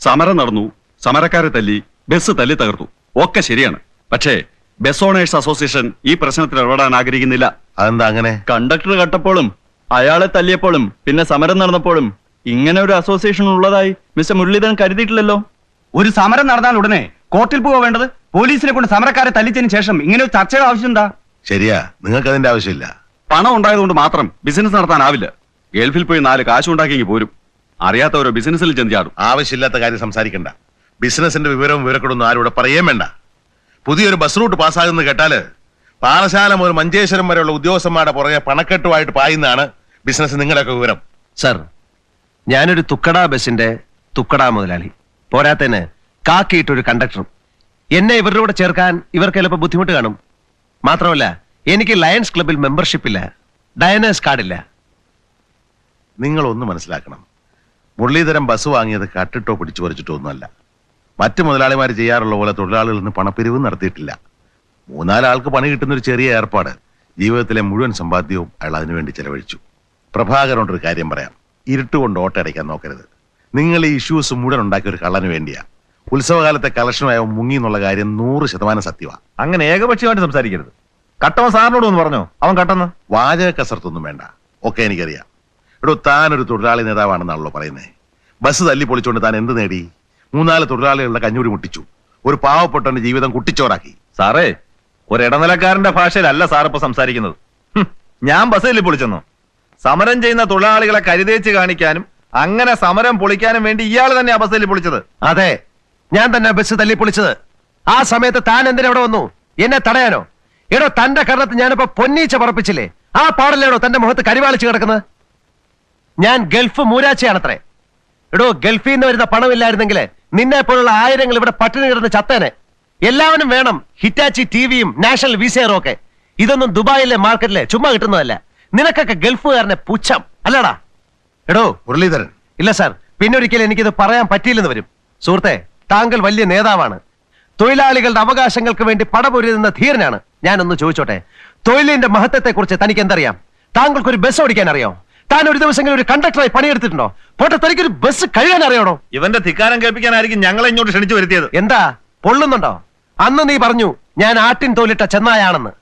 സമരം നടന്നു, സമരക്കാരെ തല്ലി, ബസ് തല്ലി തകർത്തു, ഒക്കെ ശരിയാണ്. പക്ഷേ ബസ് ഓണേഴ്സ് അസോസിയേഷൻ ഈ പ്രശ്നത്തിൽ ഇടപെടാൻ ആഗ്രഹിക്കുന്നില്ല. അതെന്താ അങ്ങനെ? കണ്ടക്ടർ കട്ടപ്പോഴും അയാളെ തല്ലിയപ്പോഴും പിന്നെ സമരം നടന്നപ്പോഴും ഇങ്ങനെ ഒരു അസോസിയേഷൻ ഉള്ളതായി മിസ്റ്റർ മുരളീധരൻ കരുതിയിട്ടില്ലല്ലോ. ഒരു സമരം നടന്നാൽ ഉടനെ കോർട്ടിൽ പോവാ വേണ്ടത്? പോലീസിനെ കൊണ്ട് സമരക്കാരെ തല്ലിച്ചതിന് ശേഷം ഇങ്ങനെ ഒരു ചർച്ചയുടെ ആവശ്യം എന്താ? ശരിയാ, നിങ്ങൾക്ക് അതിന്റെ ആവശ്യമില്ല. പണം ഉണ്ടായതുകൊണ്ട് മാത്രം ബിസിനസ് നടത്താനാവില്ല. ഗൾഫിൽ പോയി 4 കാശുണ്ടാക്കി പോരും. അറിയാത്തവരോ ബിസിനസ്സിൽ ചെന്ന് ആവശ്യമില്ലാത്ത കാര്യം സംസാരിക്കണ്ട. ബിസിനസിന്റെ വിവരവും വിവരക്കൊടൊന്നും ആരും ഇവിടെ പറയേം വേണ്ട. പുതിയൊരു ബസ് റൂട്ട് പാസ്സാകുന്നത് കേട്ടാല് പാറശാല മുതൽ മഞ്ചേശ്വരം വരെയുള്ള ഉദ്യോഗസ്ഥന്മാരുടെ പുറകെ പണക്കെട്ടുമായിട്ട് പായുന്നതാണ് ബിസിനസ് നിങ്ങളുടെയൊക്കെ വിവരം. സർ, ഞാനൊരു തുക്കടാ ബസിന്റെ തുക്കടാ മുതലാളി, പോരാത്തതിന് കാക്കിയിട്ടൊരു കണ്ടക്ടറും. എന്നെ ഇവരുടെ കൂടെ ചേർക്കാൻ ഇവർക്ക് ചിലപ്പോൾ ബുദ്ധിമുട്ട് കാണും. മാത്രമല്ല, എനിക്ക് ലയൺസ് ക്ലബിൽ മെമ്പർഷിപ്പ് ഇല്ല, ഡയനേഴ്സ് കാർഡില്ല. നിങ്ങളൊന്ന് മനസ്സിലാക്കണം, മുരളീധരൻ ബസ് വാങ്ങിയത് കട്ടിട്ടോ പിടിച്ചു പറിച്ചിട്ടോ ഒന്നുമല്ല. മറ്റു മുതലാളിമാർ ചെയ്യാറുള്ള പോലെ തൊഴിലാളികളിൽ നിന്ന് പണപ്പിരിവ് നടത്തിയിട്ടില്ല. 3-4 ആൾക്ക് പണി കിട്ടുന്ന ഒരു ചെറിയ ഏർപ്പാട്. ജീവിതത്തിലെ മുഴുവൻ സമ്പാദ്യവും അയാൾ അതിനുവേണ്ടി ചെലവഴിച്ചു. പ്രഭാകരനോടൊരു കാര്യം പറയാം, ഇരുട്ടുകൊണ്ട് ഓട്ടയടയ്ക്കാൻ നോക്കരുത്. നിങ്ങൾ ഈ ഇഷ്യൂസ് മുഴുവൻ ഉണ്ടാക്കിയ ഒരു കള്ളന് വേണ്ടിയാ. ഉത്സവകാലത്തെ കളക്ഷനുമായ മുങ്ങി എന്നുള്ള കാര്യം 100% സത്യമാണ്. അങ്ങനെ ഏകപക്ഷീയമായിട്ട് സംസാരിക്കരുത്. കട്ടവൻ സാറിനോട് ഒന്ന് പറഞ്ഞോ? അവൻ കട്ടെന്ന് വാചക കസർത്തൊന്നും വേണ്ട, ഒക്കെ എനിക്കറിയാം. എടോ, താനൊരു തൊഴിലാളി നേതാവാണെന്നാണല്ലോ പറയുന്നത്. ബസ് തല്ലി പൊളിച്ചുകൊണ്ട് താൻ എന്ത് നേടി? 3-4 തൊഴിലാളികളുടെ കഞ്ഞൂടി മുട്ടിച്ചു. ഒരു പാവപ്പെട്ടവന്റെ ജീവിതം കുട്ടിച്ചോറാക്കി. സാറേ, ഒരു ഇടനിലക്കാരന്റെ ഭാഷയിലല്ല സാർ ഇപ്പൊ സംസാരിക്കുന്നത്. ഞാൻ ബസ് തല്ലി പൊളിച്ചെന്നോ? സമരം ചെയ്യുന്ന തൊഴിലാളികളെ കരുതേച്ച് കാണിക്കാനും അങ്ങനെ സമരം പൊളിക്കാനും വേണ്ടി ഇയാൾ തന്നെ ബസ് തല്ലി പൊളിച്ചത്. അതെ, ഞാൻ തന്നെ ബസ് തല്ലി പൊളിച്ചത്. ആ സമയത്ത് താൻ എന്തിനവിടെ വന്നു? എന്നെ തടയാനോ? എടോ, തന്റെ കരണത്ത് ഞാനിപ്പോ പൊന്നീച്ച പറപ്പിച്ചില്ലേ? ആ പാടല്ലേടോ തന്റെ മുഖത്ത് കരിവാളിച്ച് കിടക്കുന്നത്? ഞാൻ ഗൾഫ് മൂരാച്ചയാണത്രേ. എടോ, ഗൾഫിൽ നിന്ന് വരുന്ന പണമില്ലായിരുന്നെങ്കിൽ നിന്നെ പോലുള്ള ആയിരങ്ങൾ ഇവിടെ പട്ടിണി കിടന്ന് ചത്തേനെ. എല്ലാവരും വേണം ഹിറ്റാച്ചി ടിവിയും നാഷണൽ വിസയറും ഒക്കെ. ഇതൊന്നും ദുബായിലെ മാർക്കറ്റിലെ ചുമ്മാ കിട്ടുന്നതല്ല. നിനക്കൊക്കെ ഗൾഫുകാരനെ പുച്ഛം അല്ലടാ. എടോ മുരളീധരൻ. ഇല്ല സാർ, പിന്നൊരിക്കലും എനിക്കിത് പറയാൻ പറ്റിയില്ലെന്ന് വരും. സുഹൃത്തെ, താങ്കൾ വലിയ നേതാവാണ്, തൊഴിലാളികളുടെ അവകാശങ്ങൾക്ക് വേണ്ടി പടപൊരുതുന്ന ധീരനാണ്. ഞാനൊന്ന് ചോദിച്ചോട്ടെ, തൊഴിലിന്റെ മഹത്വത്തെ കുറിച്ച് തനിക്ക് എന്തറിയാം? താങ്കൾക്കൊരു ബസ് ഓടിക്കാൻ അറിയാം? താൻ ഒരു ദിവസങ്ങളിൽ ഒരു കണ്ടക്ടറായി പണിയെടുത്തിട്ടുണ്ടോ? പോട്ടെ, തനിക്കൊരു ബസ് കഴുകാൻ അറിയണോ? ഇവന്റെ ധിക്കാരം കേൾപ്പിക്കാനായിരിക്കും ഞങ്ങളെ ഇങ്ങോട്ട് ക്ഷണിച്ചു വരുത്തിയത്. എന്താ പൊള്ളുന്നുണ്ടോ? അന്ന് നീ പറഞ്ഞു ഞാൻ ആട്ടിൻ തോലിട്ട ചെന്നായാണെന്ന്.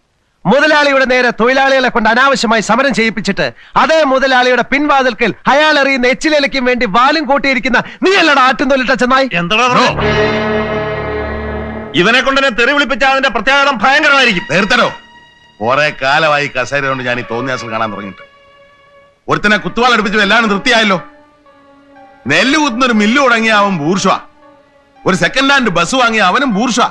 മുതലാളിയുടെ നേരെ തൊഴിലാളികളെ കൊണ്ട് അനാവശ്യമായി സമരം ചെയ്യിപ്പിച്ചിട്ട് അതേ മുതലാളിയുടെ പിൻവാതിൽക്കൽ അയാൾ എറിയുന്ന എച്ചിലേക്കും വേണ്ടി വാലും കൂട്ടിയിരിക്കുന്ന നീ അല്ലടാ ആട്ടിൻ തോലിട്ട ചെന്നായി. എന്താ ഇവനെ കൊണ്ട് എന്നെ തെറി വിളിപ്പിച്ച അതിന്റെ പ്രത്യാഘാതം ഭയങ്കരമായിരിക്കും. നേർത്തരോ, കുറെ കാലമായി കസേര കൊണ്ട് ഞാൻ ഈ തോന്നിയാസം കാണാൻ തുടങ്ങിയിട്ട്. ഒരുത്തനെ കുത്തുവാൾ അടുപ്പിച്ചു എല്ലാവരും തൃപ്തിയായല്ലോ. നെല്ല് കുത്തുന്ന ഒരു മില്ല് തുടങ്ങിയ അവൻ ബൂർഷ്വ, ഒരു സെക്കൻഡ് ഹാൻഡ് ബസ് വാങ്ങിയ അവനും ബൂർഷ്വ.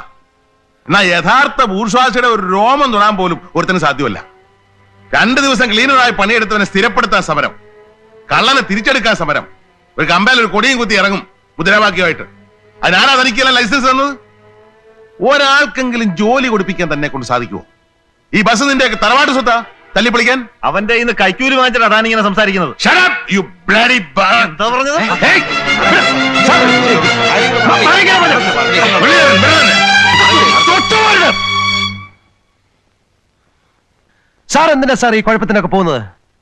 എന്നാ യഥാർത്ഥ ബൂർഷ്വാസിയുടെ ഒരു രോമം തൊടാൻ പോലും ഒരുത്തന് സാധ്യമല്ല. 2 ദിവസം ക്ലീനറായി പണിയെടുത്തവനെ സ്ഥിരപ്പെടുത്താൻ സമരം, കള്ളനെ തിരിച്ചെടുക്കാൻ സമരം, ഒരു കമ്പയിൽ ഒരു കൊടിയും കുത്തി ഇറങ്ങും മുദ്രാവാക്യമായിട്ട്. അതിനാരാ തനിക്കല്ല ലൈസൻസ് തന്നത്? ഒരാൾക്കെങ്കിലും ജോലി കൊടുപ്പിക്കാൻ തന്നെ കൊണ്ട് സാധിക്കുമോ? ഈ ബസ് നിന്റെ തറവാട്ട് സ്വത്താ തല്ലിപ്പൊളിക്കാൻ? അവന്റെ ഇന്ന് കൈക്കൂലി വാങ്ങിച്ചിട്ട് അതാണ് ഇങ്ങനെ സംസാരിക്കുന്നത്. സാർ എന്തിനാ സാർ ഈ കുഴപ്പത്തിനൊക്കെ പോകുന്നത്?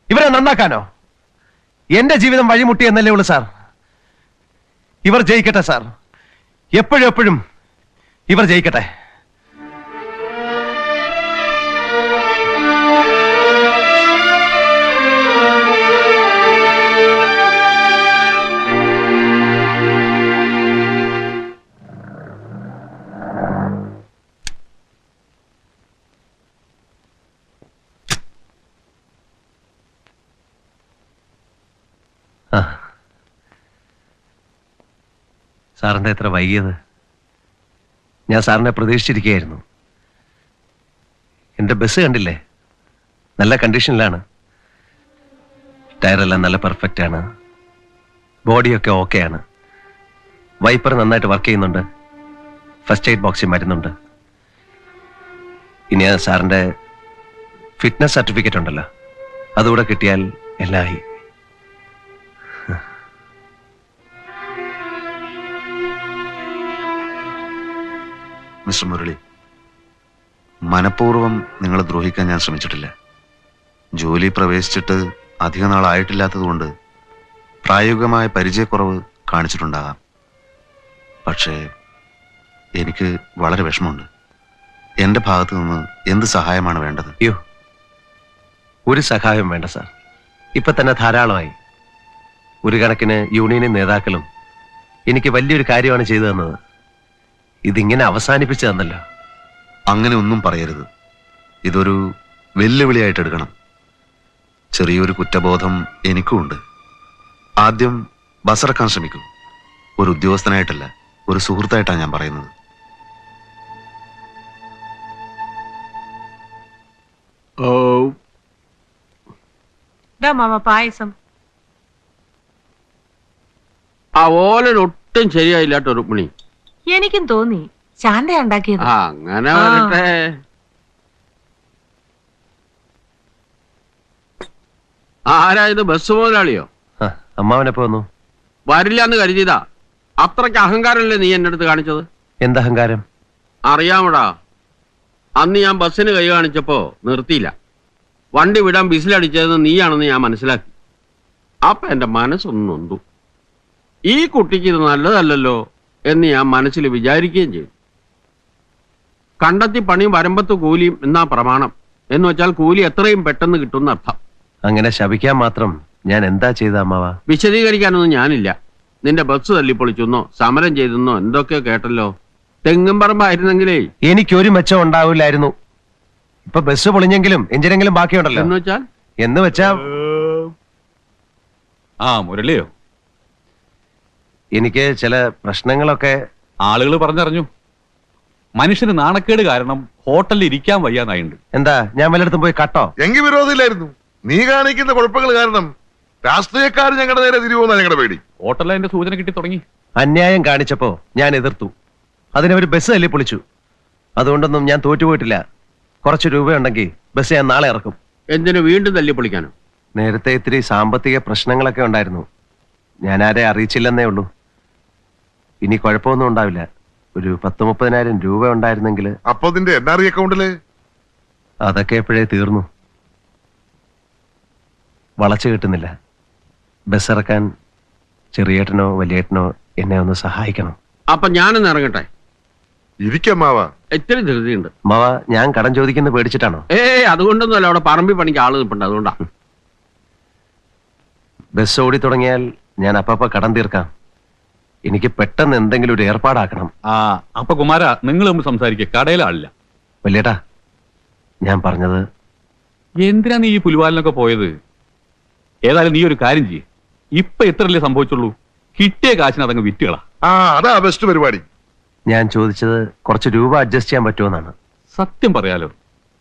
ഇവരെ നന്നാക്കാനോ? എന്റെ ജീവിതം വഴിമുട്ടി എന്നല്ലേ ഉള്ളൂ സാർ. ഇവർ ജയിക്കട്ടെ സാർ, എപ്പോഴും എപ്പോഴും ഇവർ ജയിക്കട്ടെ. സാറിന്റെ എത്ര വൈകിയത്? ഞാൻ സാറിനെ പ്രതീക്ഷിച്ചിരിക്കുകയായിരുന്നു. എന്റെ ബസ് കണ്ടില്ലേ, നല്ല കണ്ടീഷനിലാണ്. ടയറെല്ലാം നല്ല പെർഫെക്റ്റ് ആണ്, ബോഡിയൊക്കെ ഓക്കെ ആണ്, വൈപ്പർ നന്നായിട്ട് വർക്ക് ചെയ്യുന്നുണ്ട്, ഫസ്റ്റ് എയ്ഡ് ബോക്സിൽ മരുന്നുണ്ട്. ഇനി സാറിന്റെ ഫിറ്റ്നസ് സർട്ടിഫിക്കറ്റ് ഉണ്ടല്ലോ, അതുകൂടെ കിട്ടിയാൽ എല്ലായി. മിസ്റ്റർ മുരളി, മനഃപൂർവ്വം നിങ്ങളെ ദ്രോഹിക്കാൻ ഞാൻ ശ്രമിച്ചിട്ടില്ല. ജോലി പ്രവേശിച്ചിട്ട് അധിക നാളായിട്ടില്ലാത്തതുകൊണ്ട് പ്രായോഗികമായ പരിചയക്കുറവ് കാണിച്ചിട്ടുണ്ടാകാം. പക്ഷേ എനിക്ക് വളരെ വിഷമമുണ്ട്. എന്റെ ഭാഗത്ത് നിന്ന് എന്ത് സഹായമാണ് വേണ്ടത്? അയ്യോ, ഒരു സഹായം വേണ്ട സാർ. ഇപ്പൊ തന്നെ ധാരാളമായി. ഒരു കണക്കിന് യൂണിയൻ നേതാക്കളും എനിക്ക് വലിയൊരു കാര്യമാണ് ചെയ്തു തന്നത്. ഇതിങ്ങനെ അവസാനിപ്പിച്ചു തന്നല്ലോ. അങ്ങനെ ഒന്നും പറയരുത്. ഇതൊരു വെല്ലുവിളിയായിട്ട് എടുക്കണം. ചെറിയൊരു കുറ്റബോധം എനിക്കും ഉണ്ട്. ആദ്യം ബസിറക്കാൻ ശ്രമിക്കൂ. ഒരു ഉദ്യോഗസ്ഥനായിട്ടല്ല, ഒരു സുഹൃത്തായിട്ടാണ് ഞാൻ പറയുന്നത്. മാമ പായസം. ആ ഓലൻ ഒട്ടും ശരിയായില്ല കേട്ടോ രുക്മിണി. എനിക്കും തോന്നി ശാന്ത ഉണ്ടാക്കിയത്. അങ്ങനെ വരട്ടെ. ആരായത്? ബസ് മുതലാളിയോ? അമ്മാവനെപ്പോ വന്നു? വരില്ല എന്ന് കരുതിയതാ. അത്രയ്ക്ക് അഹങ്കാരമല്ലേ നീ എന്റെ അടുത്ത് കാണിച്ചത്? എന്തഹങ്കാരം? അറിയാമടാ, അന്ന് ഞാൻ ബസ്സിന് കൈ കാണിച്ചപ്പോ നിർത്തിയില്ല. വണ്ടി വിടാൻ ബിസിലടിച്ചതെന്ന് നീയാണെന്ന് ഞാൻ മനസ്സിലാക്കി. അപ്പൊ എന്റെ മനസ്സൊന്ന് നൊന്തു. ഈ കുട്ടിക്ക് ഇത് നല്ലതല്ലല്ലോ എന്ന് ഞാൻ മനസ്സിൽ വിചാരിക്കുകയും ചെയ്തു. കണ്ടെത്തി പണിയും വരമ്പത്ത് കൂലിയും എന്നാ പ്രമാണം. എന്ന് വെച്ചാൽ കൂലി എത്രയും പെട്ടെന്ന് കിട്ടുന്ന അർത്ഥം. അങ്ങനെ ശപിക്കാൻ മാത്രം ഞാൻ എന്താ ചെയ്ത അമ്മാവ? വിശദീകരിക്കാനൊന്നും ഞാനില്ല. നിന്റെ ബസ് തല്ലിപ്പൊളിച്ചെന്നോ സമരം ചെയ്തെന്നോ എന്തൊക്കെയോ കേട്ടല്ലോ. തെങ്ങും പറമ്പായിരുന്നെങ്കിലേ എനിക്കൊരു മെച്ചം ഉണ്ടാവില്ലായിരുന്നു. ഇപ്പൊ ബസ് പൊളിഞ്ഞെങ്കിലും എഞ്ചിനെങ്കിലും ബാക്കിയുണ്ടല്ലോ. എന്ന് വെച്ചാ ആ മുരളിയോ? എനിക്ക് ചില പ്രശ്നങ്ങളൊക്കെ ആളുകൾ പറഞ്ഞറിഞ്ഞു. മനുഷ്യന് നാണക്കേട് കാരണം ഹോട്ടലിൽ ഇരിക്കാൻ വയ്യാന്നായിണ്ട്. എന്താ, ഞാൻ വല്ലയിടത്തും പോയി കട്ടോ? എങ്കിൽ വിരോധമില്ലായിരുന്നു. നീ കാണിക്കുന്ന കുഴപ്പങ്ങൾ കാരണം രാഷ്ട്രീയക്കാർ ഞങ്ങളുടെ നേരെ തിരിവുന്ന ഞങ്ങളുടെ പേടി. ഹോട്ടലിൽ അതിന്റെ സൂചന കിട്ടി തുടങ്ങി. അന്യായം കാണിച്ചപ്പോ ഞാൻ എതിർത്തു. അതിനവര് ബസ് തല്ലി പൊളിച്ചു. അതുകൊണ്ടൊന്നും ഞാൻ തോറ്റുപോയിട്ടില്ല. കുറച്ച് രൂപയുണ്ടെങ്കിൽ ബസ് ഞാൻ നാളെ ഇറക്കും. എന്തിനു വീണ്ടും തല്ലിപ്പൊളിക്കാനോ? നേരത്തെ ഇത്തിരി സാമ്പത്തിക പ്രശ്നങ്ങളൊക്കെ ഉണ്ടായിരുന്നു. ഞാൻ ആരെ അറിയിച്ചില്ലെന്നേ ഉള്ളൂ. ഇനി കുഴപ്പമൊന്നും ഉണ്ടാവില്ല. ഒരു 10-30,000 രൂപ ഉണ്ടായിരുന്നെങ്കിൽ. അപ്പൊ നിന്റെ NRI അക്കൗണ്ടില്? അതൊക്കെ എപ്പോഴേ തീർന്നു. വളച്ചു കിട്ടുന്നില്ല. ബസ് ഇറക്കാൻ ചെറിയേട്ടനോ വലിയേട്ടനോ എന്നെ ഒന്ന് സഹായിക്കണം. അപ്പൊ ഞാനൊന്ന് ഇറങ്ങട്ടെ? ഇരിക്കമ്മാവാ, ഇത്തിരി ധൃതിയുണ്ട്. മാവ, ഞാൻ കടം ചോദിക്കുന്നത് പേടിച്ചിട്ടാണോ? അതുകൊണ്ടൊന്നുമല്ല. അവിടെ പറമ്പിൽ പണിക്ക് ആള് നിൽപ്പുണ്ട്, അതുകൊണ്ടാ. ബസ് ഓടി തുടങ്ങിയാൽ ഞാൻ അപ്പപ്പ കടം തീർക്കാം. എനിക്ക് പെട്ടെന്ന് എന്തെങ്കിലും ഒരു ഏർപ്പാടാക്കണം. അപ്പൊ കുമാര, നിങ്ങൾ തമ്മിൽ സംസാരിക്കുക. കടയിലാളില്ല. വലിയേട്ടാ, ഞാൻ പറഞ്ഞത്. എന്തിനാ നീ ഈ പുലിവാലിനൊക്കെ പോയത്? ഏതായാലും നീ ഒരു കാര്യം ചെയ്യ്. ഇപ്പൊ എത്രയല്ലേ സംഭവിച്ചുള്ളൂ? കിട്ടിയ കാശിന് അതങ്ങ് വിറ്റുകളാ. അതാ ബെസ്റ്റ് പരിപാടി. ഞാൻ ചോദിച്ചത് കുറച്ച് രൂപ അഡ്ജസ്റ്റ് ചെയ്യാൻ പറ്റുമെന്നാണ്. സത്യം പറയാലോ,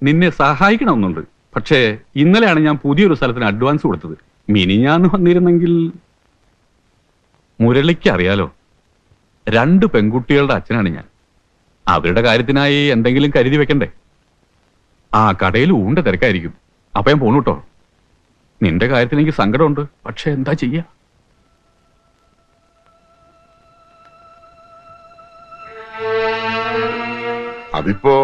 നിന്നെ സഹായിക്കണമെന്നുണ്ട്. പക്ഷേ ഇന്നലെയാണ് ഞാൻ പുതിയൊരു സ്ഥലത്തിന് അഡ്വാൻസ് കൊടുത്തത്. മിനിഞ്ഞാന്ന് വന്നിരുന്നെങ്കിൽ. മുരളിക്ക് അറിയാലോ, 2 പെൺകുട്ടികളുടെ അച്ഛനാണ് ഞാൻ. അവരുടെ കാര്യത്തിനായി എന്തെങ്കിലും കരുതി വെക്കണ്ടേ? കടയിൽ ഊണ്ട തിരക്കായിരിക്കും. അപ്പൊ ഞാൻ പോണു കേട്ടോ. നിന്റെ കാര്യത്തിൽ എനിക്ക് സങ്കടമുണ്ട്. പക്ഷെ എന്താ ചെയ്യാ? അതിപ്പോ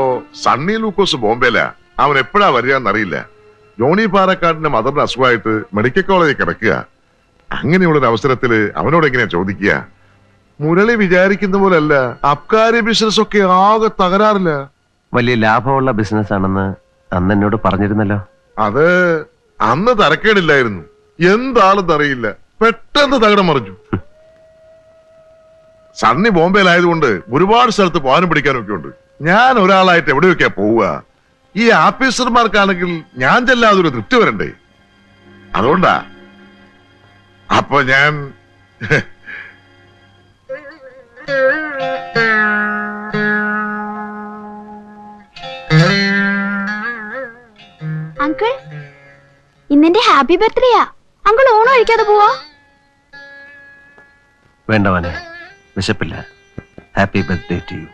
സണ്ണി ലൂക്കോസ് ബോംബെയിലാ. അവൻ എപ്പോഴാ വരികയെന്നറിയില്ല. ജോണി പാറക്കാടിന്റെ മദറിന് അസുഖമായിട്ട് മെഡിക്കൽ കോളേജിൽ കിടക്കുക. അങ്ങനെയുള്ളൊരു അവസരത്തില് അവനോട് എങ്ങനെയാ ചോദിക്കുക? മുരളി വിചാരിക്കുന്ന പോലല്ല. അബ്കാരി ബിസിനസ് ഒക്കെ ആകെ തകരാറില്ല. വലിയ ലാഭമുള്ള ബിസിനസ് ആണെന്ന് അന്ന് എന്നോട് പറഞ്ഞിരുന്നല്ലോ. അത് അന്ന് തരക്കേടില്ലായിരുന്നു. എന്താണെന്നറിയില്ല, പെട്ടെന്ന് തകിടം മറിഞ്ഞു. സണ്ണി ബോംബെയിലായതുകൊണ്ട് ഒരുപാട് സ്ഥലത്ത് പോകാനും പിടിക്കാനും ഒക്കെ ഉണ്ട്. ഞാൻ ഒരാളായിട്ട് എവിടെയൊക്കെയാ പോവുക? ഈ ആഫീസർമാർക്കാണെങ്കിൽ ഞാൻ ചെല്ലാതെ ഒരു തൃപ്തി വരണ്ടേ? അതുകൊണ്ടാ. അപ്പൊ ഞാൻ അങ്കിൾ, ഇന്നെന്റെ ഹാപ്പി ബർത്ത്ഡേയാ. അങ്കിൾ ഓണം കഴിക്കാതെ പോവാ? വേണ്ട മോനെ, വിശപ്പില്ല. Happy birthday to U.